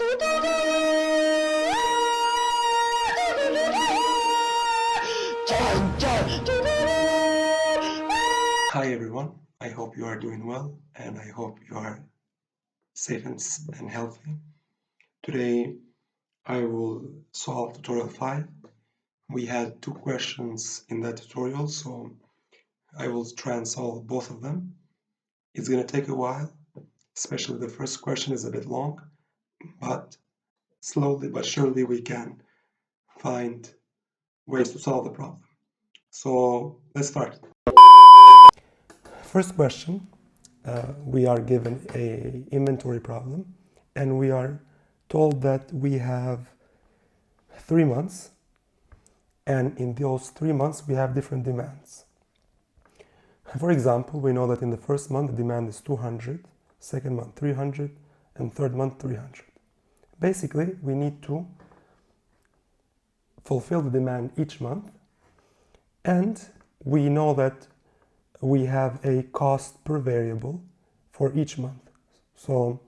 Hi everyone, I hope you are doing well and I hope you are safe and healthy. Today I will solve tutorial 5. We had 2 questions in that tutorial, so I will try and solve both of them. It's going to take a while, especially the first question is a bit long, but slowly but surely we can find ways to solve the problem. So let's start. First question, we are given an inventory problem and we are told that we have 3 months, and in those 3 months we have different demands. For example, we know that in the first month the demand is 200, second month 300, and third month 300. Basically, we need to fulfill the demand each month, and we know that we have a cost per variable for each month. So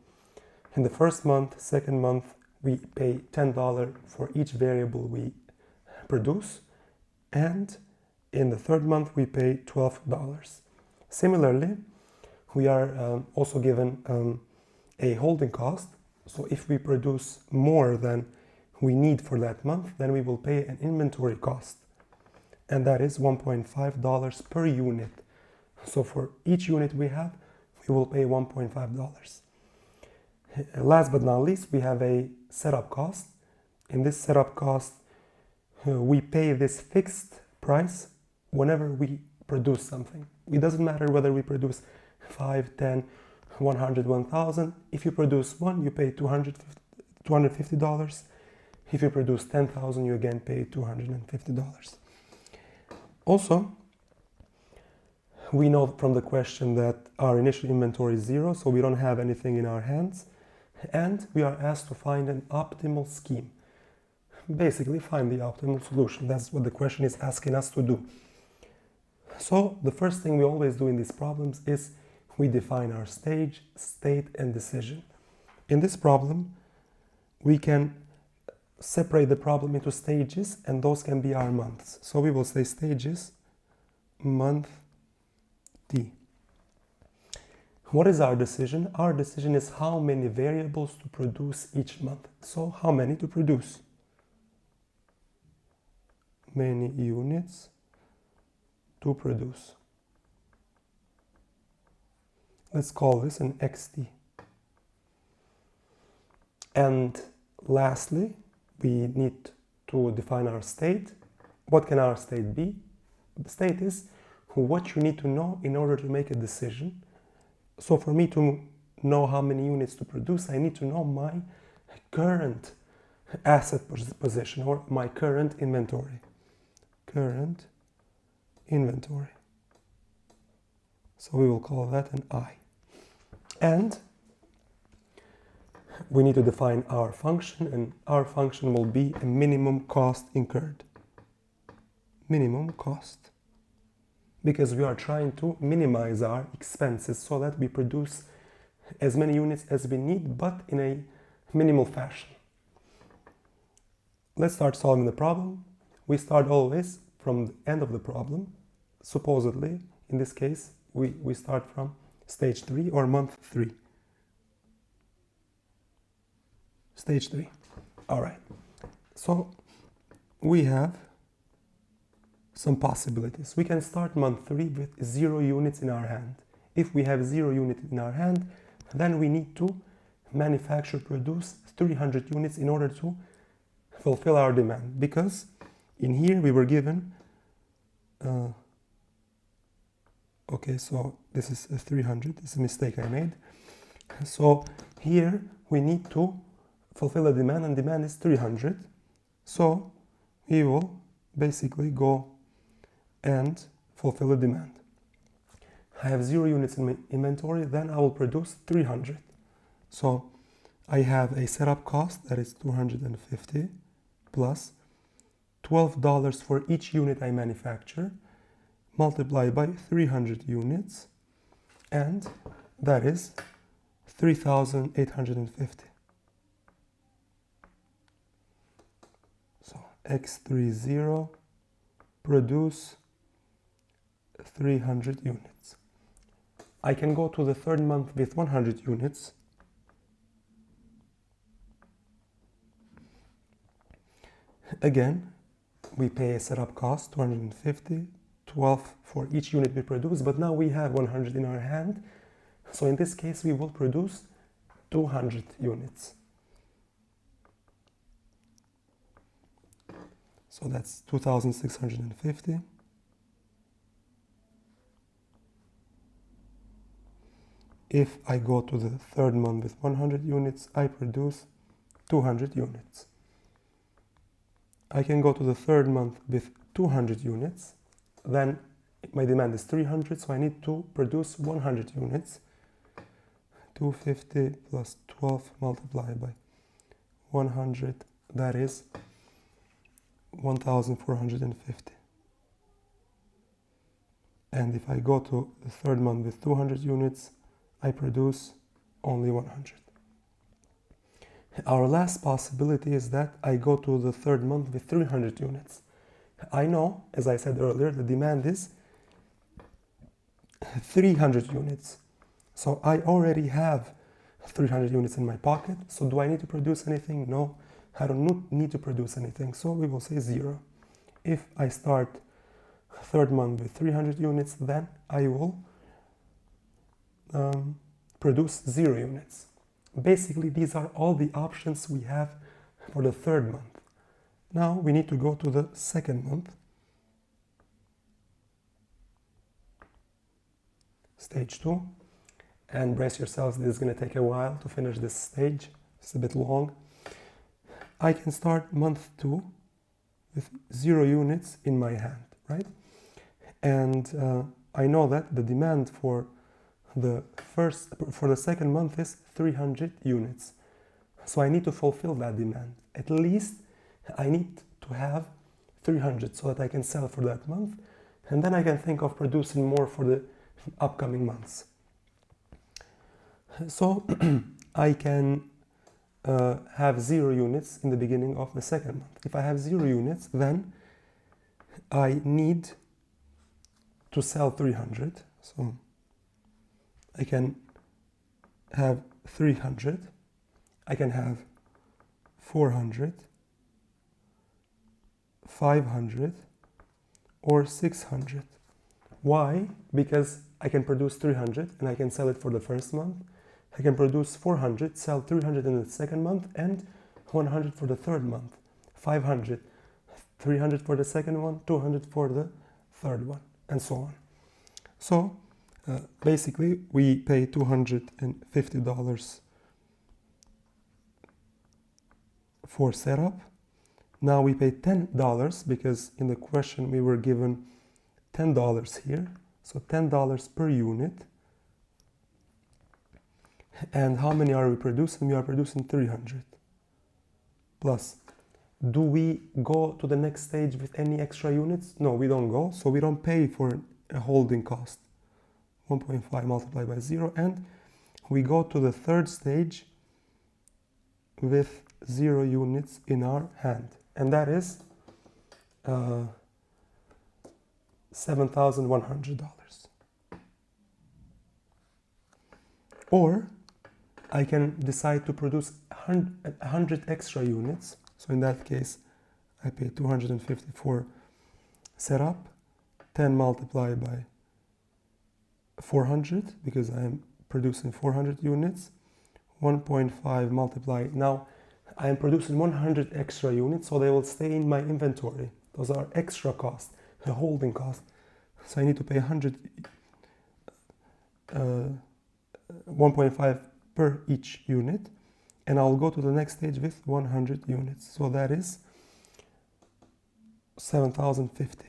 in the first month, second month, we pay $10 for each variable we produce, and in the third month we pay $12. Similarly, we are also given a holding cost. So if we produce more than we need for that month, then we will pay an inventory cost, and that is $1.5 per unit. So for each unit we have, we will pay $1.5. Last but not least, we have a setup cost. In this setup cost, we pay this fixed price whenever we produce something. It doesn't matter whether we produce 5, 10, 100, 1,000. If you produce 1, you pay $250. If you produce 10,000, you again pay $250. Also, we know from the question that our initial inventory is 0, so we don't have anything in our hands, and we are asked to find an optimal scheme. Basically, find the optimal solution. That's what the question is asking us to do. So the first thing we always do in these problems is we define our stage, state, and decision. In this problem, we can separate the problem into stages, and those can be our months. So we will say stages, month T. What is our decision? Our decision is how many variables to produce each month. So how many to produce? Many units to produce. Let's call this an XT. And lastly, we need to define our state. What can our state be? The state is what you need to know in order to make a decision. So for me to know how many units to produce, I need to know my current asset position or my current inventory. Current inventory. So we will call that an I. And we need to define our function, and our function will be a minimum cost incurred. Minimum cost. Because we are trying to minimize our expenses so that we produce as many units as we need, but in a minimal fashion. Let's start solving the problem. We start always from the end of the problem. Supposedly, in this case, we start from stage 3 or month 3. Stage 3. All right. So we have some possibilities. We can start month 3 with 0 units in our hand. If we have 0 units in our hand, then we need to produce 300 units in order to fulfill our demand. Because in here we were given, okay, so this is a 300, it's a mistake I made. So here we need to fulfill the demand, and demand is 300. So we will basically go and fulfill the demand. I have 0 units in my inventory, then I will produce 300. So I have a setup cost that is 250 plus $12 for each unit I manufacture, multiplied by 300 units, and that is 3,850. X30 produce 300 units. I can go to the third month with 100 units. Again, we pay a setup cost, 250, 12 for each unit we produce, but now we have 100 in our hand. So in this case, we will produce 200 units. So that's 2,650. If I go to the third month with 100 units, I produce 200 units. I can go to the third month with 200 units. Then my demand is 300, so I need to produce 100 units. 250 plus 12 multiplied by 100, that is 1,450. And if I go to the third month with 200 units, I produce only 100. Our last possibility is that I go to the third month with 300 units. I know, as I said earlier, the demand is 300 units. So I already have 300 units in my pocket. So do I need to produce anything? No, I don't need to produce anything. So we will say 0. If I start third month with 300 units, then I will produce 0 units. Basically, these are all the options we have for the third month. Now we need to go to the second month. Stage 2. And brace yourselves, this is going to take a while to finish this stage. It's a bit long. I can start month 2 with 0 units in my hand, right? And I know that the demand for the second month is 300 units. So I need to fulfill that demand. At least I need to have 300 so that I can sell for that month. And then I can think of producing more for the upcoming months. So I can have 0 units in the beginning of the second month. If I have 0 units, then I need to sell 300. So I can have 300, I can have 400, 500, or 600. Why? Because I can produce 300 and I can sell it for the first month. I can produce 400, sell 300 in the second month, and 100 for the third month. 500, 300 for the second one, 200 for the third one, and so on. So basically, we pay $250 for setup. Now we pay $10 because in the question we were given $10 here. So $10 per unit. And how many are we producing? We are producing 300. Plus, do we go to the next stage with any extra units? No, we don't go. So we don't pay for a holding cost. 1.5 multiplied by 0, and we go to the third stage with 0 units in our hand, and that is $7,100. Or I can decide to produce 100 extra units. So in that case, I pay 250 for setup, 10 multiplied by 400 because I am producing 400 units, 1.5 multiplied. Now I am producing 100 extra units, so they will stay in my inventory. Those are extra costs, the holding cost. So I need to pay 1.5 per each unit, and I'll go to the next stage with 100 units. So that is 7,050.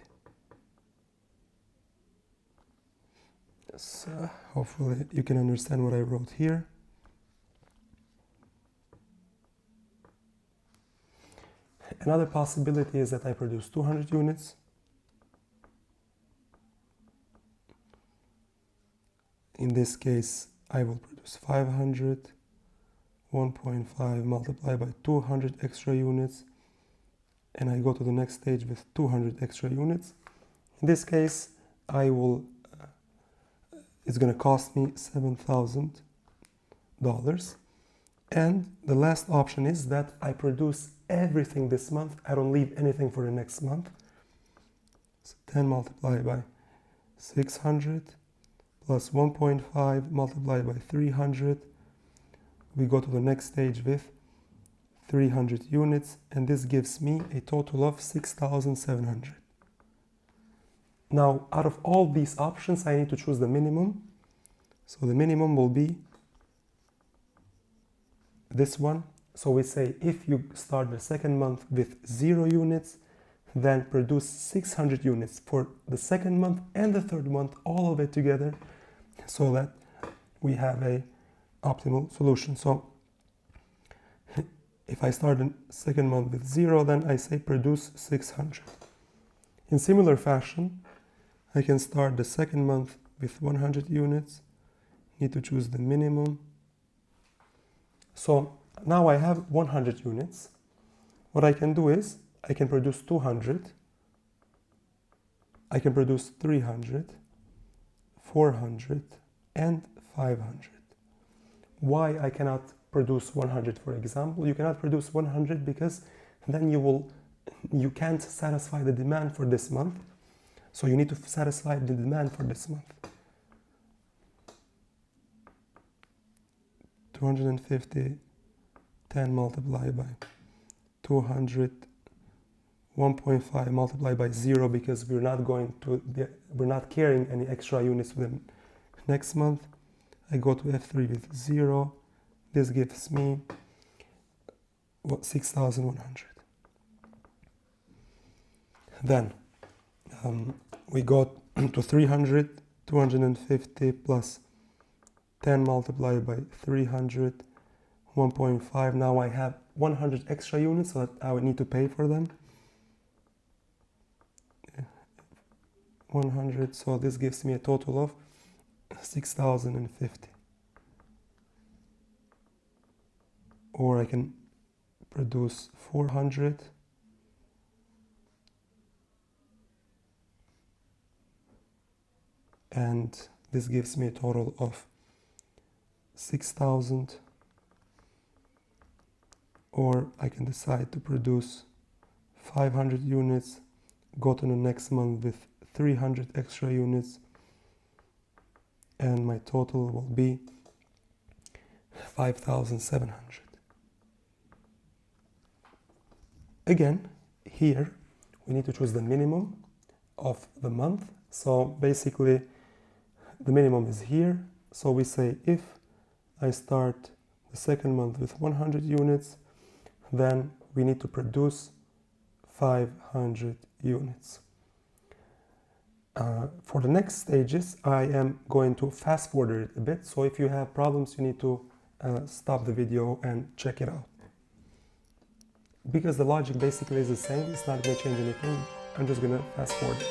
So hopefully you can understand what I wrote here. Another possibility is that I produce 200 units. In this case, I will produce 500, 1.5 multiplied by 200 extra units, and I go to the next stage with 200 extra units. In this case, it's going to cost me $7,000. And the last option is that I produce everything this month. I don't leave anything for the next month. So 10 multiplied by 600 plus 1.5 multiplied by 300. We go to the next stage with 300 units, and this gives me a total of 6,700. Now, out of all these options, I need to choose the minimum. So the minimum will be this one. So we say if you start the second month with 0 units, then produce 600 units for the second month and the third month, all of it together, so that we have a optimal solution. So if I start the second month with 0, then I say produce 600. In similar fashion, I can start the second month with 100 units. Need to choose the minimum. So now I have 100 units. What I can do is I can produce 200. I can produce 300, 400, and 500. Why I cannot produce 100, for example? You cannot produce 100 because then you can't satisfy the demand for this month. So you need to satisfy the demand for this month. 250, 10 multiplied by 200, 1.5 multiplied by 0, because we're not carrying any extra units with the next month. I go to F3 with 0. This gives me 6,100. Then we go to 300, 250 plus 10 multiplied by 300, 1.5. Now I have 100 extra units, so that I would need to pay for them. 100, so this gives me a total of 6,050. Or I can produce 400. And this gives me a total of 6,000. Or I can decide to produce 500 units, go to the next month with 300 extra units, and my total will be 5,700. Again, here we need to choose the minimum of the month. So basically the minimum is here. So we say if I start the second month with 100 units, then we need to produce 500 units. For the next stages, I am going to fast forward it a bit. So if you have problems, you need to stop the video and check it out. Because the logic basically is the same, it's not going to change anything. I'm just going to fast forward it.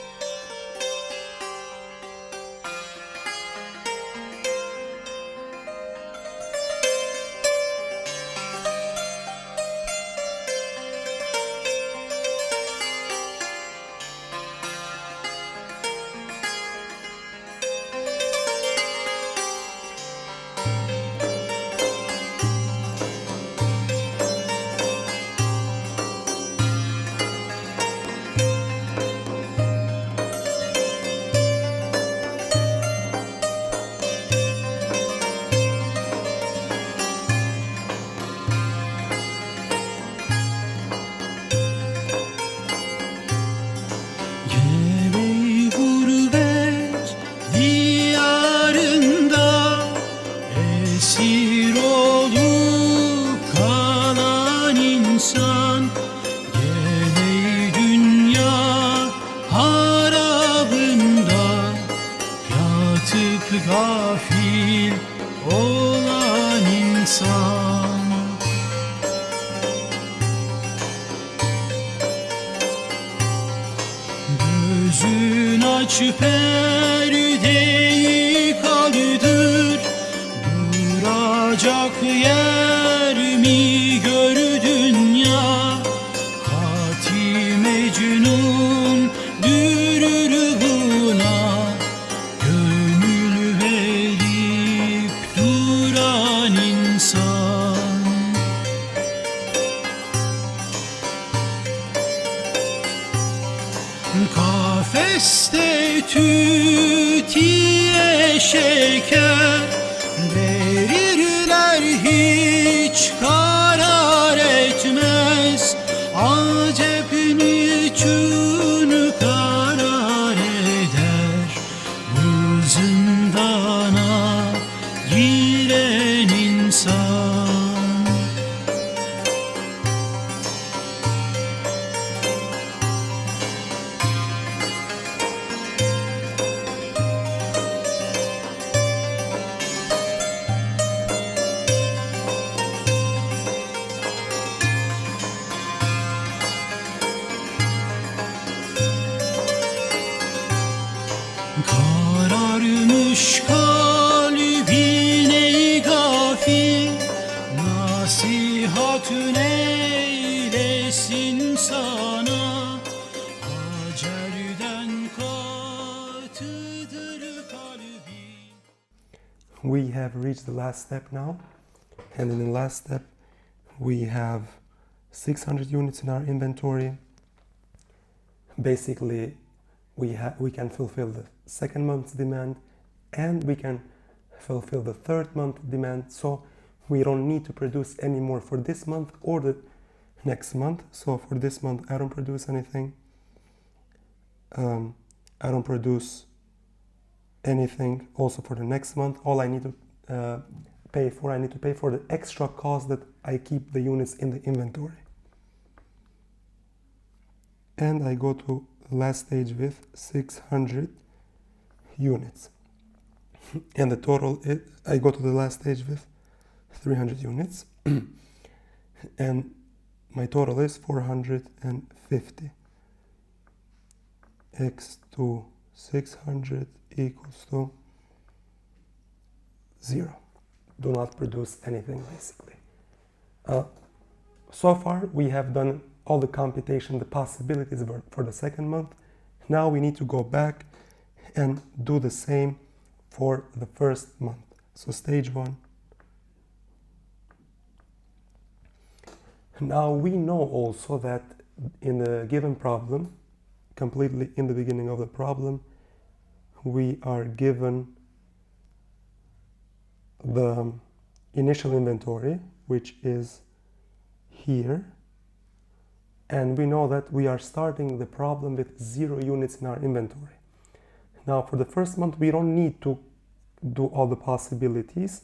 Gafil olan insan, gözün aç perdeyi kaldır, duracak yer mi gördün ya? Katil beste tütiye şeker verirler hiç karar etmez acep niçin karar eder bu zindana giren insan. Kararmış kalbine gafil nasihatün eylesin sana hacerden katıdır kalbi. We have reached the last step now, and in the last step we have 600 units in our inventory. Basically we can fulfill the second month's demand and we can fulfill the third month demand, so we don't need to produce any more for this month or the next month. So for this month I don't produce anything. I don't produce anything also for the next month. All I need to pay for the extra cost that I keep the units in the inventory. And I go to the last stage with 600 units. And the total is, I go to the last stage with 300 units. And my total is 450. X to 600 equals to 0. Do not produce anything, basically. So far we have done all the computation, the possibilities for the second month. Now we need to go back and do the same for the first month. So stage 1. Now we know also that in the given problem, completely in the beginning of the problem, we are given the initial inventory, which is here. And we know that we are starting the problem with 0 units in our inventory. Now for the first month we don't need to do all the possibilities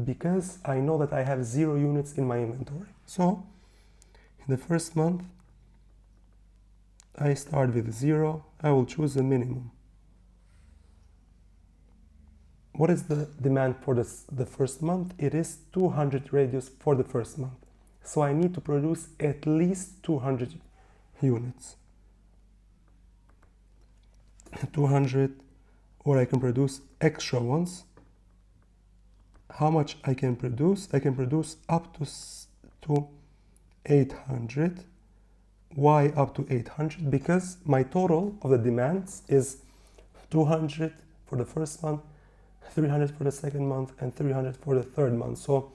because I know that I have 0 units in my inventory. So in the first month I start with 0. I will choose the minimum. What is the demand for the first month? It is 200 radios for the first month. So I need to produce at least 200 units. 200, or I can produce extra ones. How much I can produce? I can produce up to 800. Why up to 800? Because my total of the demands is 200 for the first month, 300 for the second month, and 300 for the third month. So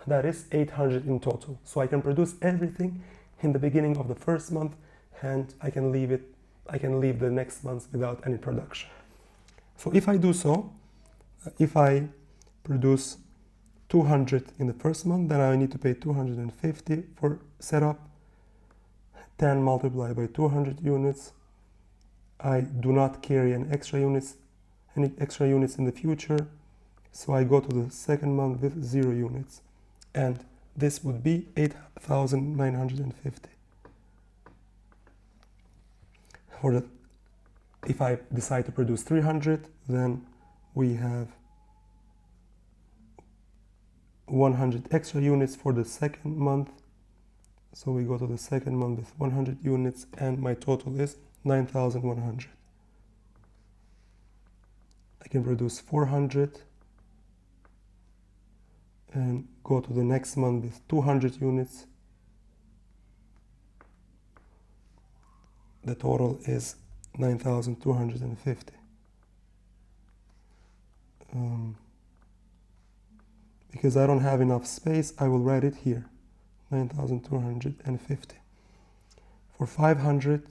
that is 800 in total. So I can produce everything in the beginning of the first month, and I can leave the next month without any production. So if I do so, if I produce 200 in the first month, then I need to pay 250 for setup. 10 multiplied by 200 units. I do not carry any extra units in the future. So I go to the second month with 0 units. And this would be 8,950. If I decide to produce 300, then we have 100 extra units for the second month. So we go to the second month with 100 units, and my total is 9,100. I can produce 400 and go to the next month with 200 units. The total is 9,250. Because I don't have enough space, I will write it here, 9,250. For 500,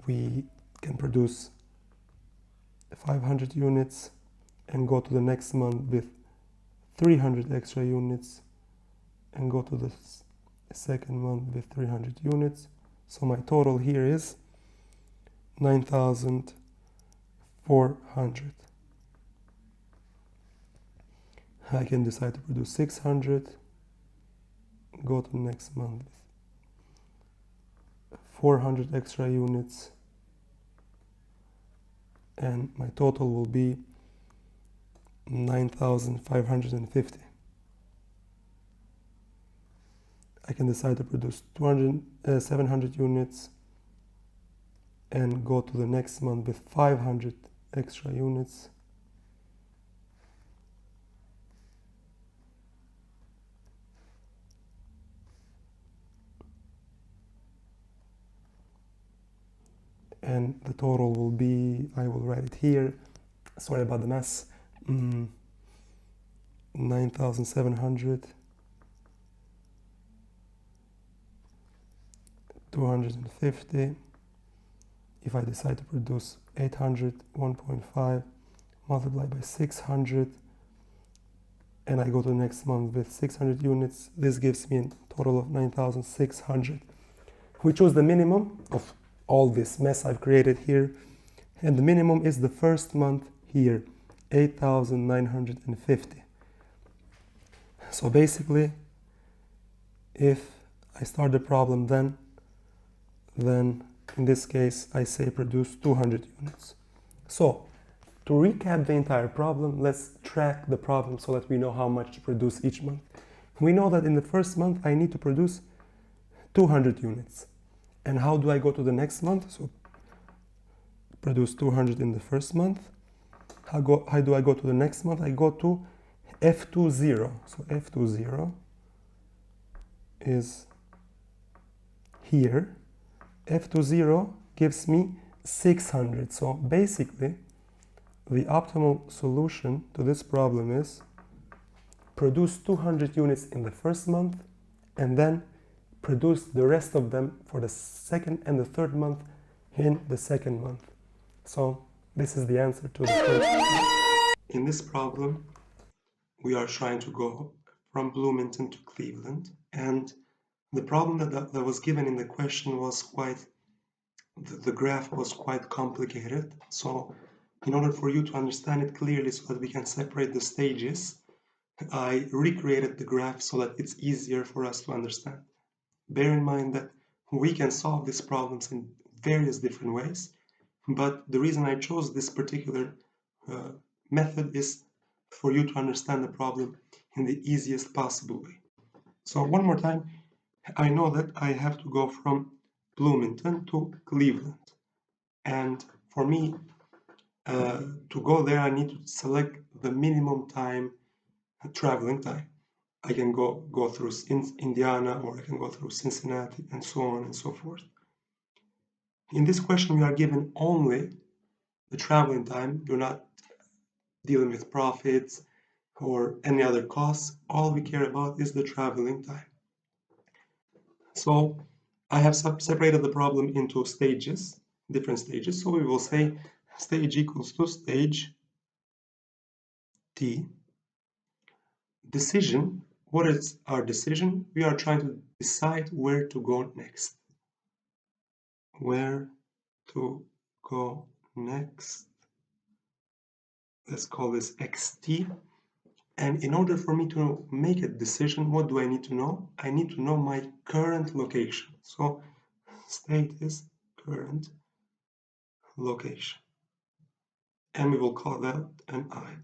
we can produce 500 units and go to the next month with 300 extra units and go to the second month with 300 units. So my total here is 9,400. I can decide to produce 600, go to the next month with 400 extra units, and my total will be 9,550. I can decide to produce 700 units and go to the next month with 500 extra units. And the total will be, I will write it here, sorry about the mess, 9,700, 250. If I decide to produce 800, 1.5 multiplied by 600, and I go to the next month with 600 units, this gives me a total of 9,600. We choose the minimum of all this mess I've created here, and the minimum is the first month here, 8,950. So basically, if I start the problem then in this case I say produce 200 units. So to recap the entire problem, let's track the problem so that we know how much to produce each month. We know that in the first month I need to produce 200 units. And how do I go to the next month? So produce 200 in the first month. How do I go to the next month? I go to F20. So F20 is here. F20 gives me 600. So basically, the optimal solution to this problem is produce 200 units in the first month and then produce the rest of them for the second and the third month in the second month. So this is the answer to the first one. In this problem, we are trying to go from Bloomington to Cleveland, and the problem that was given in the question was the graph was quite complicated. So in order for you to understand it clearly so that we can separate the stages, I recreated the graph so that it's easier for us to understand. Bear in mind that we can solve these problems in various different ways, but the reason I chose this particular method is for you to understand the problem in the easiest possible way. So one more time, I know that I have to go from Bloomington to Cleveland, and for me to go there I need to select the minimum traveling time. I can go through Indiana, or I can go through Cincinnati, and so on and so forth. In this question, we are given only the traveling time. You're not dealing with profits or any other costs. All we care about is the traveling time. So I have separated the problem into stages, different stages. So we will say stage equals to stage T. Decision. What is our decision? We are trying to decide where to go next. Where to go next. Let's call this XT. And in order for me to make a decision, what do I need to know? I need to know my current location. So state is current location. And we will call that an I.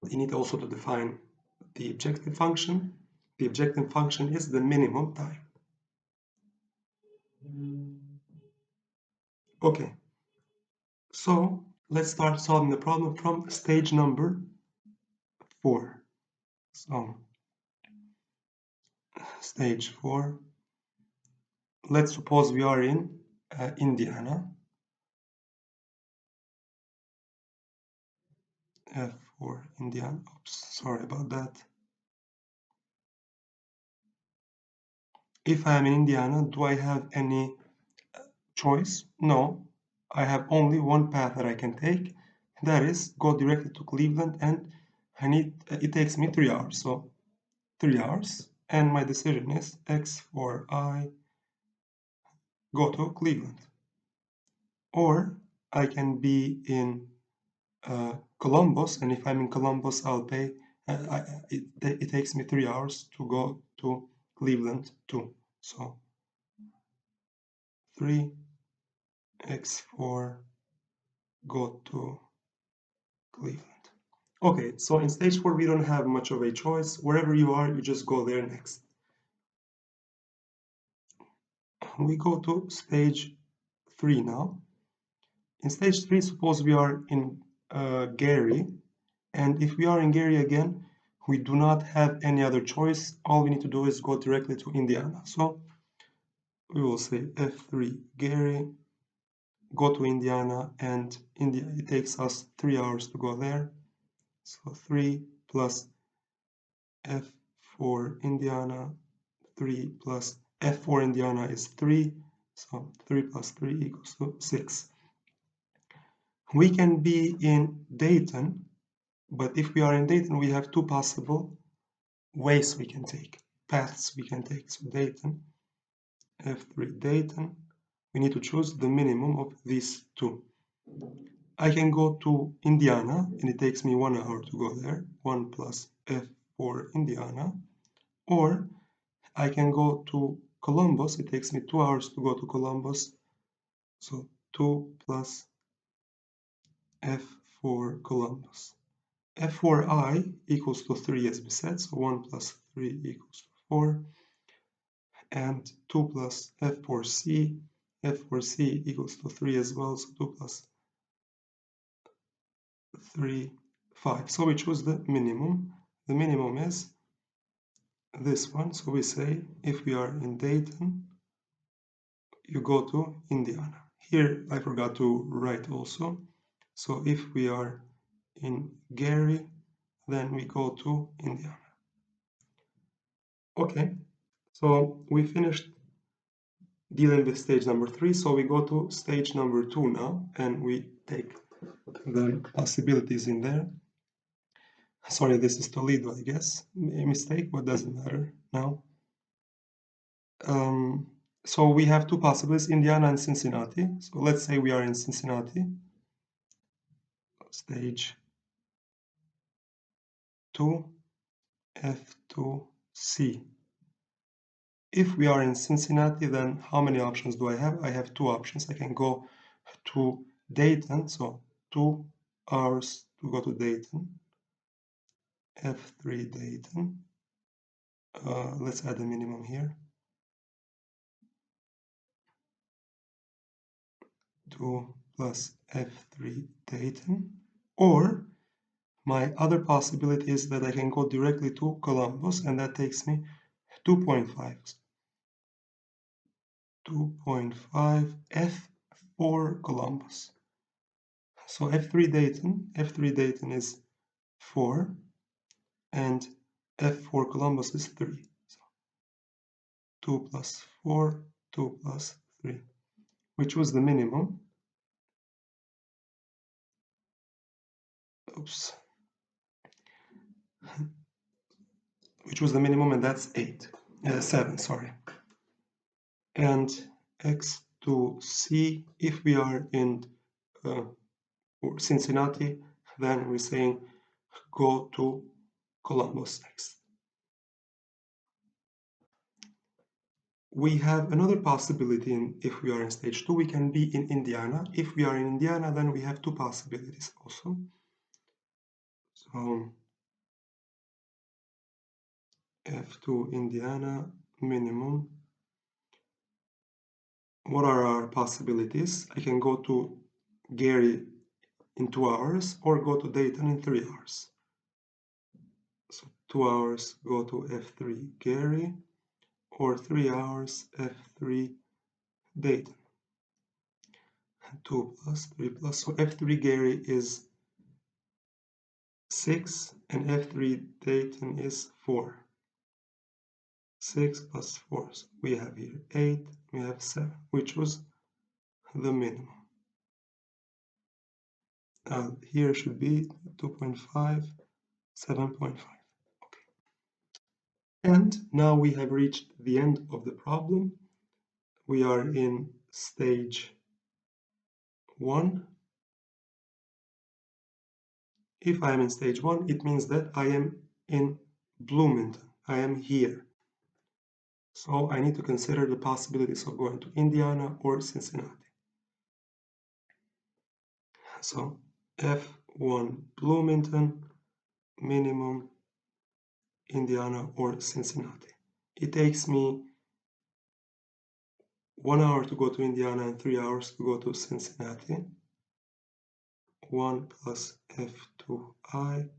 You need also to define the objective function. The objective function is the minimum time. Okay, so let's start solving the problem from stage number 4. So stage 4, let's suppose we are in Indiana. F4 Indiana. Oops, sorry about that. If I am in Indiana, do I have any choice? No, I have only one path that I can take. That is go directly to Cleveland, and it takes me 3 hours. So 3 hours, and my decision is X for I go to Cleveland. Or I can be in Columbus, and if I'm in Columbus, I'll pay. It takes me 3 hours to go to Cleveland too. So 3x4 go to Cleveland. Okay, so in stage 4 we don't have much of a choice. Wherever you are, you just go there next. We go to stage 3 now. In stage 3, suppose we are in Gary, and if we are in Gary again, we do not have any other choice. All we need to do is go directly to Indiana. So we will say F3 Gary, go to Indiana, and it takes us 3 hours to go there. So 3 plus F4 Indiana, 3 plus F4 Indiana is 3. So 3 plus 3 equals to 6. We can be in Dayton, but if we are in Dayton, we have two possible ways we can take, paths we can take. So Dayton, F3 Dayton, we need to choose the minimum of these two. I can go to Indiana, and it takes me 1 hour to go there, 1 plus F4 Indiana, or I can go to Columbus, it takes me 2 hours to go to Columbus, so 2 plus F4 Columbus. F4I equals to 3 as we said, so 1 plus 3 equals to 4, and 2 plus F4C, F4C equals to 3 as well, so 2 plus 3, 5. So we choose the minimum. The minimum is this one, so we say if we are in Dayton, you go to Indiana. Here I forgot to write also, so if we are in Gary, then we go to Indiana. Okay, so we finished dealing with stage number 3, so we go to stage number 2 now, and we take the possibilities in there. Sorry, this is Toledo, I guess. A mistake, but doesn't matter now. So we have two possibilities, Indiana and Cincinnati. So let's say we are in Cincinnati. Stage 2, F2C. If we are in Cincinnati, then how many options do I have? I have two options. I can go to Dayton, so 2 hours to go to Dayton. F3 Dayton. Let's add a minimum here. 2 plus F3 Dayton. Or my other possibility is that I can go directly to Columbus, and that takes me 2.5. 2.5 F4 Columbus. So F3 Dayton is 4, and F4 Columbus is 3. So 2 plus 4, 2 plus 3, which was the minimum. Oops. Which was the minimum, and that's 7, sorry. And X2C, if we are in Cincinnati, then we're saying go to Columbus next. We have another possibility if we are in stage 2, we can be in Indiana. If we are in Indiana, then we have two possibilities also. So F2 Indiana minimum. What are our possibilities? I can go to Gary in 2 hours or go to Dayton in 3 hours. So 2 hours go to F3 Gary, or 3 hours F3 Dayton. 2 plus 3 plus, so F3 Gary is 6 and F3 Dayton is 4. 6 plus 4, so we have here 8, we have 7, we choose the minimum. Here should be 2.5, 7.5. Okay. And now we have reached the end of the problem. We are in stage 1. If I am in stage 1, it means that I am in Bloomington. I am here. So I need to consider the possibilities of going to Indiana or Cincinnati. So F1 Bloomington, minimum Indiana or Cincinnati. It takes me 1 hour to go to Indiana and 3 hours to go to Cincinnati. 1 plus F2I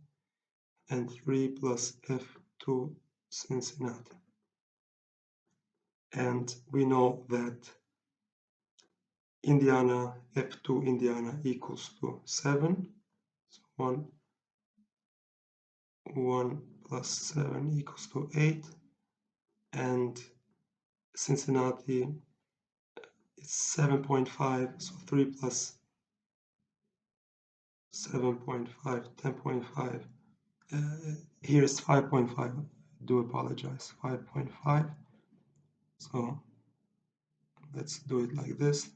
and 3 plus F2 Cincinnati. And we know that Indiana, F2 Indiana equals to 7. So 1 plus 7 equals to 8. And Cincinnati is 7.5, so 3 plus 7.5, 10.5. Here is 5.5. I do apologize, 5.5. So let's do it like this.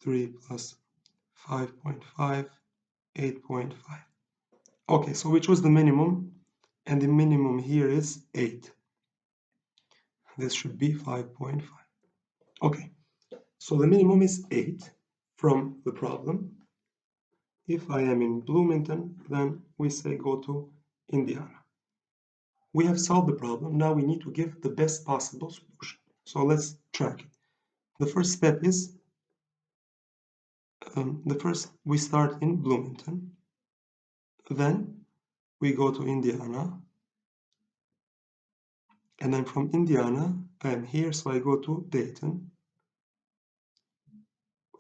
3 plus 5.5, 8.5. Okay, so which was the minimum? And the minimum here is 8. This should be 5.5. Okay, so the minimum is 8 from the problem. If I am in Bloomington, then we say go to Indiana. We have solved the problem. Now we need to give the best possible solution. So let's track it. The first step is we start in Bloomington. Then we go to Indiana. And then from Indiana, I am here, so I go to Dayton,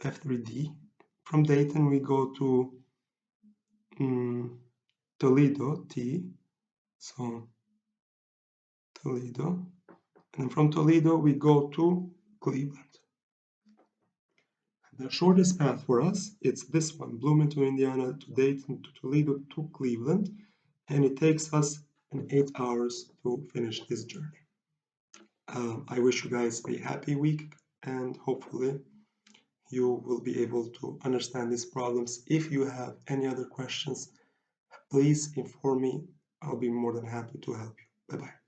F3D. From Dayton, we go to Toledo, T. So Toledo. And from Toledo, we go to Cleveland. The shortest path for us, it's this one, Bloomington, Indiana, to Dayton, to Toledo, to Cleveland. And it takes us 8 hours to finish this journey. I wish you guys a happy week, and hopefully you will be able to understand these problems. If you have any other questions, please inform me. I'll be more than happy to help you. Bye-bye.